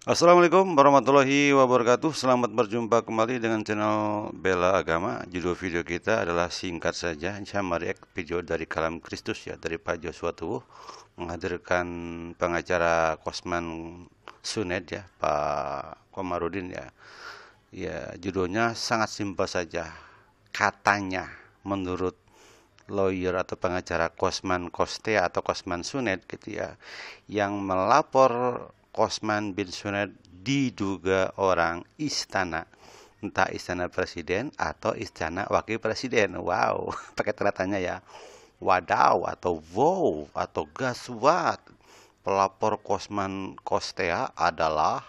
Assalamualaikum warahmatullahi wabarakatuh. Selamat berjumpa kembali dengan channel Bela Agama. Judul video kita adalah singkat saja. Saya mereact video dari Kalam Kristus ya, dari Pak Joshua Tubuh, menghadirkan pengacara Kosman Sunet ya, Pak Komarudin ya. Ya, judulnya sangat simpel saja. Katanya menurut lawyer atau pengacara Kosman Kostea atau Kosman Sunet gitu ya, yang melapor Kosman bin Sunet diduga orang istana, entah istana presiden atau istana wakil presiden. Wow, pakai tanda tanya ya. Wadaw atau wow atau gaswat. Pelapor Kosman Kostea adalah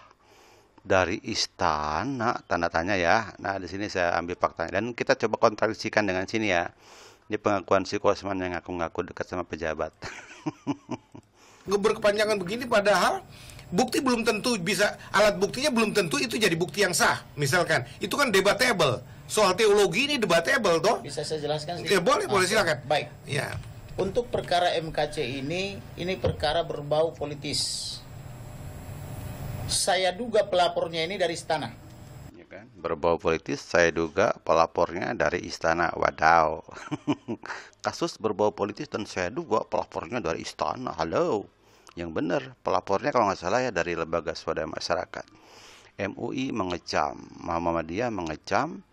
dari istana, tanda tanya ya. Nah, di sini saya ambil faktanya dan kita coba kontradiksikan dengan sini ya. Ini pengakuan si Kosman yang ngaku-ngaku dekat sama pejabat. Berkepanjangan begini padahal bukti belum tentu bisa, alat buktinya belum tentu itu jadi bukti yang sah. Misalkan itu kan debatable, soal teologi ini debatable toh. Bisa saya jelaskan Ya sedikit? boleh silakan. Baik. Ya. Untuk perkara MKC ini perkara berbau politis. Saya duga pelapornya ini dari istana. Ya kan? Berbau politis, saya duga pelapornya dari istana. Wadaw. Kasus berbau politis dan saya duga pelapornya dari istana. Halo. Yang benar, pelapornya kalau nggak salah ya dari lembaga swadaya masyarakat. MUI mengecam, Muhammadiyah mengecam,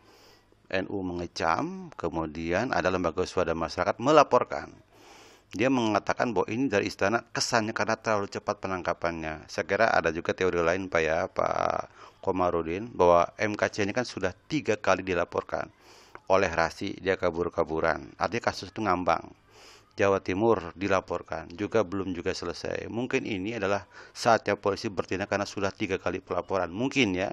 NU mengecam, kemudian ada lembaga swadaya masyarakat melaporkan. Dia mengatakan bahwa ini dari istana, kesannya karena terlalu cepat penangkapannya. Saya kira ada juga teori lain Pak ya, Pak Komarudin, bahwa MKC ini kan sudah 3 kali dilaporkan oleh Rasi, dia kabur-kaburan. Artinya kasus itu ngambang. Jawa Timur dilaporkan, juga belum juga selesai. Mungkin ini adalah saatnya polisi bertindak karena sudah 3 kali pelaporan. Mungkin ya,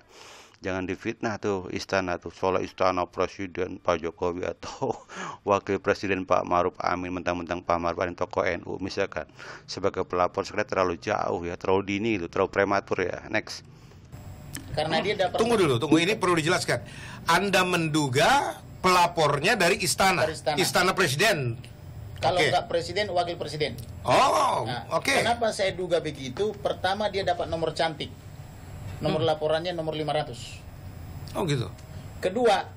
jangan difitnah tuh istana tuh, soal istana presiden Pak Jokowi atau wakil presiden Pak Maruf Amin, mentang-mentang Pak Maruf Amin tokoh NU misalkan sebagai pelapor. Sebenarnya terlalu jauh ya, terlalu dini itu, terlalu prematur ya. Next. Karena dia dapat. Tunggu ini perlu dijelaskan. Anda menduga pelapornya dari istana, Dari istana. istana presiden. Kalau Oke. enggak presiden, wakil presiden. Oh, Nah, oke. Kenapa saya duga begitu? Pertama, dia dapat nomor cantik. Nomor laporannya nomor 500. Oh gitu. Kedua,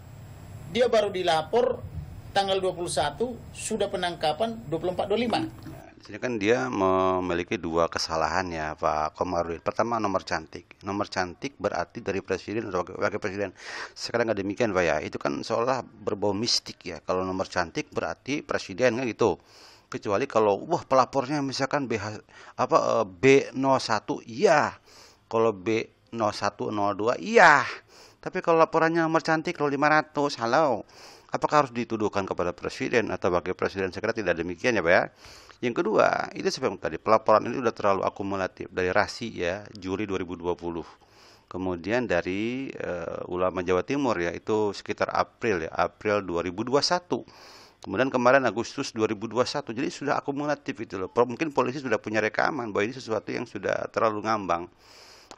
dia baru dilapor tanggal 21, sudah penangkapan 24-25. Di sini kan dia memiliki 2 kesalahan ya Pak Komarudin. Pertama, nomor cantik. Nomor cantik berarti dari presiden atau wakil presiden. Sekarang nggak demikian Pak ya. Itu kan seolah berbau mistik ya. Kalau nomor cantik berarti presiden kan gitu. Kecuali kalau wah pelapornya misalkan B01 iya. Kalau B0102 iya. Tapi kalau laporannya nomor cantik kalau 500, halo. Apakah harus dituduhkan kepada presiden atau wakil presiden? Saya kira tidak demikian ya Pak ya. Yang kedua, itu seperti tadi, pelaporan ini sudah terlalu akumulatif dari Rasi ya, Juli 2020. Kemudian dari ulama Jawa Timur ya, itu sekitar April ya, April 2021. Kemudian kemarin Agustus 2021. Jadi sudah akumulatif itu loh. Mungkin polisi sudah punya rekaman bahwa ini sesuatu yang sudah terlalu ngambang.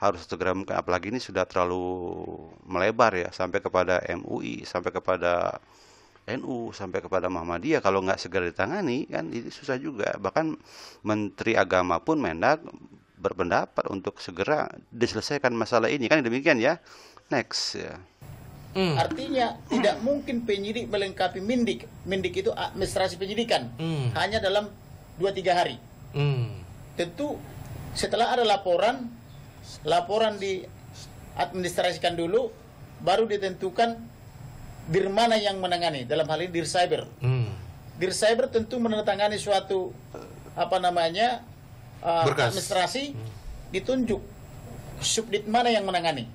Harus segera mungkin, apalagi ini sudah terlalu melebar ya, sampai kepada MUI, sampai kepada NU, sampai kepada Muhammadiyah. Kalau nggak segera ditangani kan ini susah juga. Bahkan Menteri Agama pun Mendak berpendapat untuk segera diselesaikan masalah ini kan demikian ya. Next ya. Artinya tidak mungkin penyidik melengkapi Mindik. Mindik itu administrasi penyidikan. Hanya dalam 2-3 hari. Tentu setelah ada laporan diadministrasikan dulu, baru ditentukan dir mana yang menangani. Dalam hal ini dir cyber. Dir cyber tentu menandatangani suatu Berkas. administrasi, ditunjuk subdit mana yang menangani.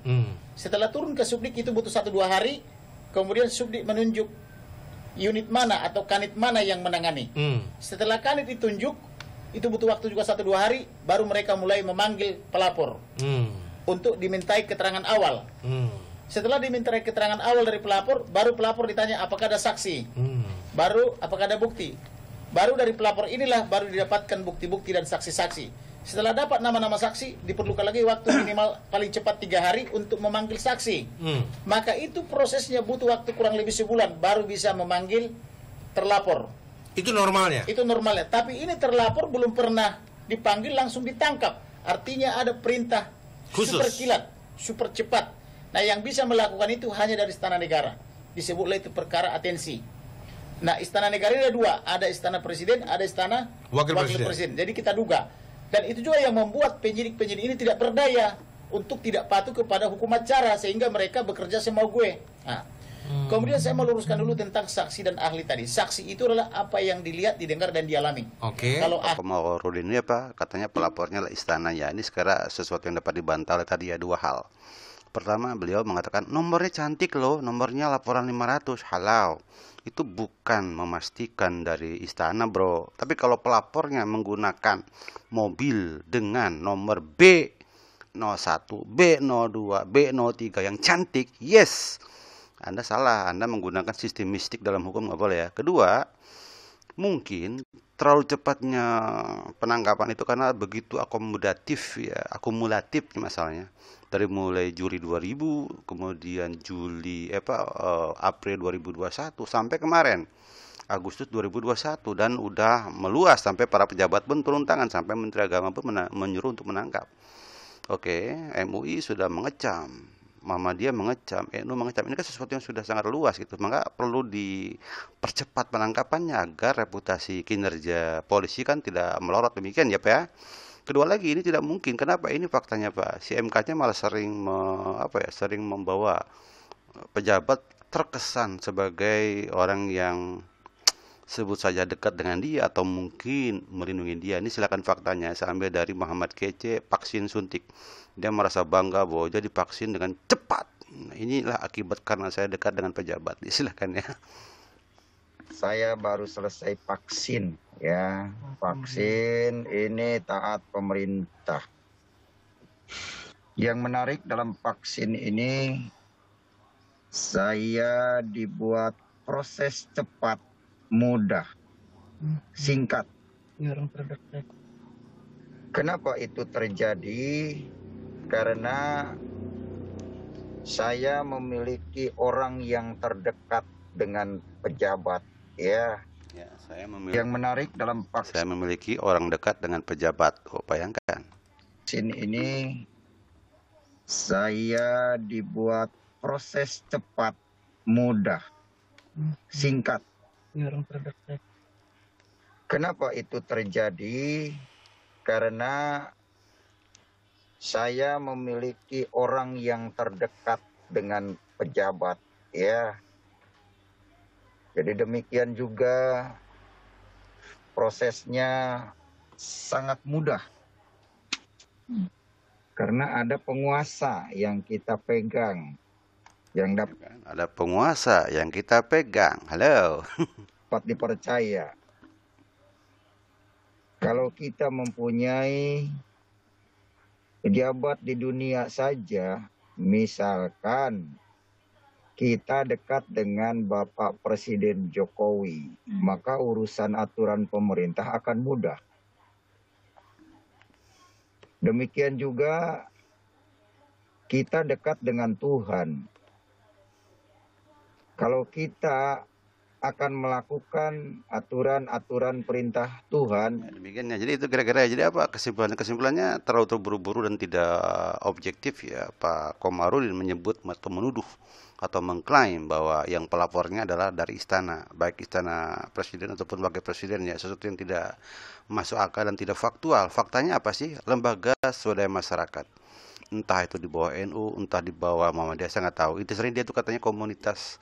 Setelah turun ke subdit itu butuh 1-2 hari, kemudian subdit menunjuk unit mana atau kanit mana yang menangani. Setelah kanit ditunjuk, itu butuh waktu juga 1-2 hari, baru mereka mulai memanggil pelapor untuk dimintai keterangan awal. Setelah dimintai keterangan awal dari pelapor, baru pelapor ditanya apakah ada saksi, baru apakah ada bukti. Baru dari pelapor inilah baru didapatkan bukti-bukti dan saksi-saksi. Setelah dapat nama-nama saksi, diperlukan lagi waktu minimal paling cepat 3 hari untuk memanggil saksi. Maka itu prosesnya butuh waktu kurang lebih sebulan baru bisa memanggil terlapor. Itu normalnya. Itu normalnya. Tapi ini terlapor belum pernah dipanggil langsung ditangkap. Artinya ada perintah Khusus. super kilat, super cepat. Nah, yang bisa melakukan itu hanya dari Istana Negara. Disebutlah itu perkara atensi. Nah, Istana Negara ini ada dua, ada Istana Presiden, ada Istana Wakil Presiden. Jadi kita duga. Dan itu juga yang membuat penyidik-penyidik ini tidak berdaya untuk tidak patuh kepada hukum acara sehingga mereka bekerja semau gue. Nah, kemudian saya mau luruskan dulu tentang saksi dan ahli tadi. Saksi itu adalah apa yang dilihat, didengar dan dialami. Oke. Kalau Komarudin ini apa? Katanya pelapornya lah istana ya. Ini sekarang sesuatu yang dapat dibantah oleh tadi ya, dua hal. Pertama, beliau mengatakan nomornya cantik loh, nomornya laporan 500. Halau. Itu bukan memastikan dari istana, bro. Tapi kalau pelapornya menggunakan mobil dengan nomor B01, B02, B03 yang cantik, yes. Anda salah, Anda menggunakan sistem mistik dalam hukum, nggak boleh ya. Kedua, mungkin terlalu cepatnya penangkapan itu karena begitu akumulatif masalahnya. Dari mulai Juli 2000, kemudian April 2021 sampai kemarin Agustus 2021, dan udah meluas sampai para pejabat pun turun tangan, sampai Menteri Agama pun menyuruh untuk menangkap. Oke, MUI sudah mengecam, Muhammadiyah mengecam, NU mengecam. Ini kan sesuatu yang sudah sangat luas gitu. Maka perlu dipercepat penangkapannya agar reputasi kinerja polisi kan tidak melorot demikian ya Pak ya. Kedua lagi, ini tidak mungkin. Kenapa? Ini faktanya Pak. Si MK-nya malah sering membawa pejabat terkesan sebagai orang yang sebut saja dekat dengan dia atau mungkin melindungi dia. Ini silakan faktanya. Saya ambil dari Muhammad Kece, vaksin suntik. Dia merasa bangga bahwa dia divaksin dengan cepat. Nah, inilah akibat karena saya dekat dengan pejabat. Silakan ya. Saya baru selesai vaksin ya. Vaksin ini taat pemerintah. Yang menarik dalam vaksin ini, saya dibuat proses cepat, mudah, singkat. Kenapa itu terjadi? Karena saya memiliki orang yang terdekat dengan pejabat ya. Yang menarik dalam vaksin, saya memiliki orang dekat dengan pejabat. Oh, bayangkan. Vaksin ini saya dibuat proses cepat, mudah, singkat. Kenapa itu terjadi? Karena saya memiliki orang yang terdekat dengan pejabat ya. Jadi demikian juga prosesnya sangat mudah. Karena ada penguasa yang kita pegang, yang ada penguasa yang kita pegang. Halo. dapat dipercaya. Kalau kita mempunyai pejabat di dunia saja, misalkan kita dekat dengan Bapak Presiden Jokowi, maka urusan aturan pemerintah akan mudah. Demikian juga kita dekat dengan Tuhan. Kalau kita akan melakukan aturan-aturan perintah Tuhan. Ya, demikian ya. Jadi itu kira-kira. Jadi apa kesimpulannya terlalu terburu-buru dan tidak objektif ya. Pak Komarudin menyebut atau menuduh atau mengklaim bahwa yang pelapornya adalah dari istana, baik istana presiden ataupun wakil presiden ya. Sesuatu yang tidak masuk akal dan tidak faktual. Faktanya apa sih? Lembaga swadaya masyarakat. Entah itu di bawah NU, entah di bawah Muhammadiyah, saya nggak tahu. Itu sering dia tuh katanya komunitas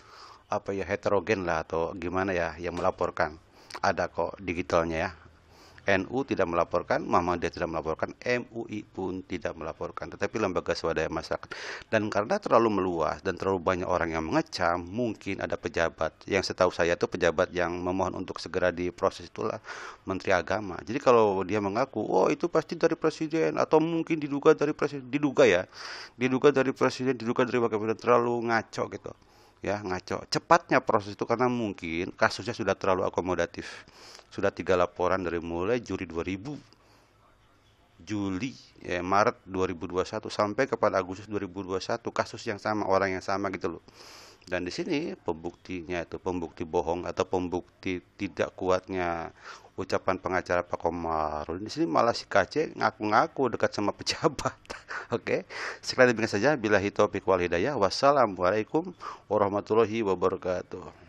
heterogen lah atau gimana ya yang melaporkan. Ada kok digitalnya ya. NU tidak melaporkan, Muhammadiyah tidak melaporkan, MUI pun tidak melaporkan, tetapi lembaga swadaya masyarakat. Dan karena terlalu meluas dan terlalu banyak orang yang mengecam, mungkin ada pejabat yang setahu saya itu pejabat yang memohon untuk segera diproses itulah Menteri Agama. Jadi kalau dia mengaku, oh itu pasti dari presiden atau mungkin diduga dari presiden, diduga dari presiden, diduga dari wakil presiden, terlalu ngaco gitu. Ya, ngaco. Cepatnya proses itu karena mungkin kasusnya sudah terlalu akomodatif. Sudah 3 laporan dari mulai Juli 2000, Maret 2021 sampai kepada Agustus 2021, kasus yang sama, orang yang sama gitu loh. Dan di sini pembuktinya itu pembukti bohong atau pembukti tidak kuatnya ucapan pengacara Pak Komarudin. Di sini malah si KC ngaku-ngaku dekat sama pejabat. Oke, sekali demikian saja. Billahi taufiq wal hidayah. Wassalamualaikum warahmatullahi wabarakatuh.